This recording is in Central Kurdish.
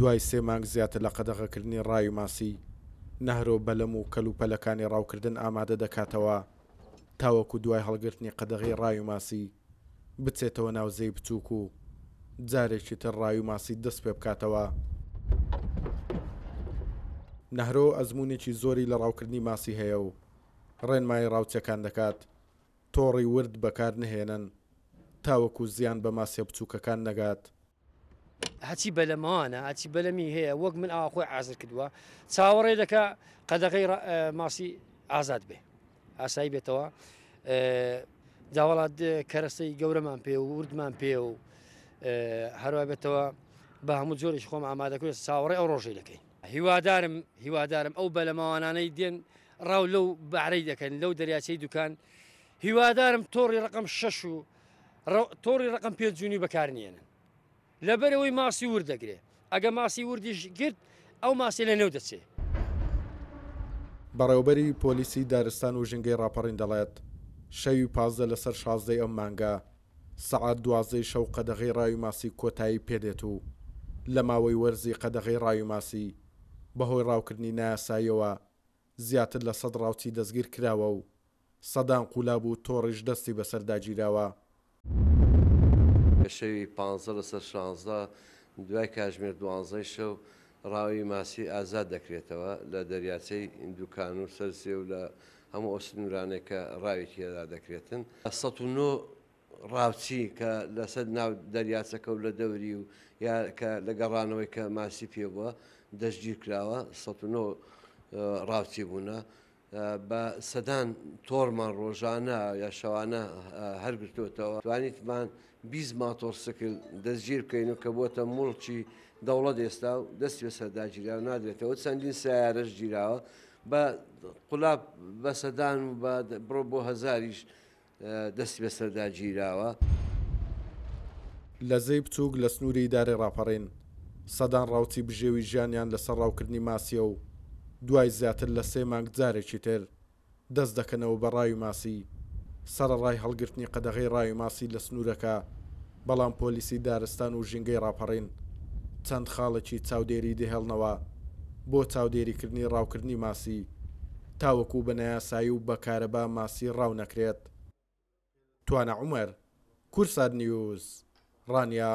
دوای 3 مانگ زیاتر لە قەدەغەکردنی ڕای و ماسی نەهرۆ بەلەم و کەلوپەلەکانی ڕاوکردن ئامادە دەکاتەوە تاوەکو دوای هەڵگرتنی قەدەغی ڕای و ماسی بچێتەوە ناوزەی بچووک و جارێکی تر ڕای و ماسی دەست پێ بکاتەوە. نەهرۆ ئەزمونێکی زۆری لە ڕاوکردنی ماسی هەیە و ڕێنمای ڕاوچەکان دەکات تۆڕی ورد بەکار نهێنن تاوەکو زیان بە ماسیە بچووکەکان نەگات. هەچی بەلەمانە هەچی بەلەمی هەیە وەک من ئاوا خۆی ئازر کردووە چاوەڕێ دەکا قەدەغەی ماسی ئازاد بێ ئاسایی بێتەوە. داوەڵات کەرەسەی گەورەمان پێ و وردمان پێ و هەروە بێتەوە بە هەموو جۆرێک خۆم ئامادەکەوێت چاوەڕێ ئەو ڕۆژەی دەکەین. هیوادارم ئەو بەلەماوانانەی دێن ڕاو لەو بەعرەی دەکەن لەو دەریاچەی دوکان هیوادارم تۆڕی ڕقم 6 و تۆڕی ڕقم 5 جوونی بەکارنیێنن لەبەرەوەی ماسی وردەگرێ. ئەگە ماسی وردیش گرت ئەو ماسی لە نێو دەچێ. بەڕێوەبەری پۆلیسی دارستان و ژنگەی ڕاپەڕین دەڵێت شەوی 15 لەسەر 16 ئەم مانگە سەعات 12 شەو قەدەغەی ڕای و ماسی کۆتایی پێدێت و لە ماوەی وەرزی قەدەغەی ڕای و ماسی بەهۆی ڕاوکردنی نایاساییەوە زیاتر لە 100 ڕاوچی دەستگیر کراوە و سەدان قولاب و تۆڕیش دەستی بەسەرداگیراوە. شەوی 15 لەسەر 16 دوای کاتژمێر 12 شەو ڕاوی ماسی ئازاد دەکرێتەوە لە دەریاچەی دوکان و سەرسێ و لە هەموو ئەو سنوورانێک کە ڕاوی تێدا دەکرێتن. 109 ڕاوچی کە لەسەر ناو دەریاچەکە و لە دەوری و یا کە لە گەڕانەوەی کە ماسی پێبووە دەستگیر کراوە 109 ڕاوچی بوونە بە سەدان تۆڕمان ڕۆژانە یا شەوانە هەرگرتوێتەوە. توانیتمان 20 ماتۆر سکل دەستگیر بکەین و کە بۆتە موڵکی دەوڵەت ئێستا و دەستی بە سەرداگیرا نادرێتەوە. چەندین سیارەش گیراوە بە قولاب بە سەدان و بڕۆ بۆ هەزاریش دەستی بە سەرداگیراوە. لە زەی بچووک لە سنووری ئیدارەی ڕاپەڕین سەدان ڕاوچی بژێوی ژیانیان لەسەر ڕاوکردنی ماسیە و دوای زیاتر لە 3 مانگ جارێکی تر دەست دەکەنەوە بە ڕای و ماسی سەرەڕای هەڵگرتنی قەدەغەی ڕای و ماسی لە سنوورەکە. بەڵام پۆلیسی دارستان و ژینگەی ڕاپەڕین چەند خاڵێکی چاودێری دەهێڵنەوە بۆ چاودێریکردنی ڕاوکردنی ماسی تاوەکو بە نایاسایی و بەکارەبا ماسی ڕاو نەکرێت. توانە عومەر، کورسات نیوز، ڕانیا.